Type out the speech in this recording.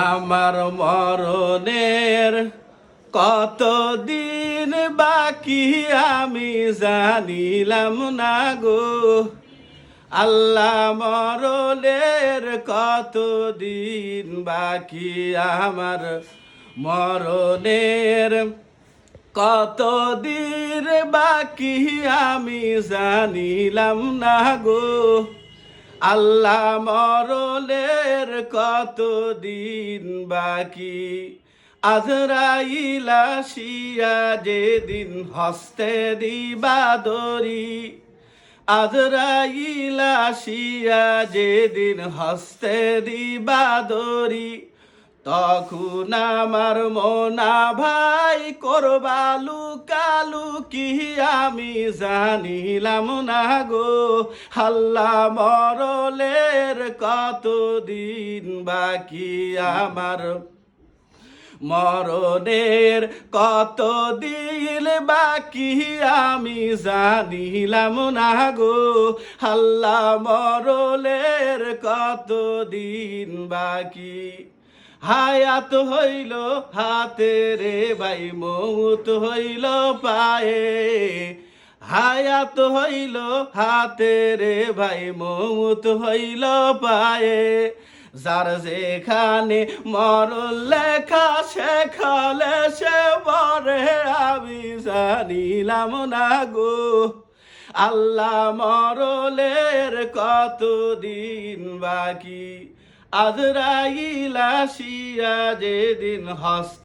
আমার মরণের কতদিন বাকি আমি জানিলাম না গো। আল্লাহ মরণের কতদিন বাকি আমার মরণের কতদিন বাকি আমি জানিলাম না গো। আল্লাহ মরণের কতদিন বাকি আজরাইল আসিয়া যেদিন হস্তে দিবা দরি। আজরাইল আসিয়া যেদিন হস্তে দিবা দরি তখন আমার মোনা ভাই করবা লুকালুকি আমি জানিলাম না গো। আল্লাহ মরণের কতদিন বাকি আমার মরণের কতদিন বাকি আমি জানিলাম না গো। আল্লাহ মরণের কতদিন বাকি হায়াত হইল হাতে রে ভাই মৌত হইল পায়ে। হায়াত হইল হাতে রে ভাই মৌত হইল পায়ে। যার যেখানে মরণ লেখা সেখানে সে বরে আমি জানিলাম না গো। আল্লাহ মরণের কতদিন বাকি আজরাইল আসিয়া যেদিন হস্তে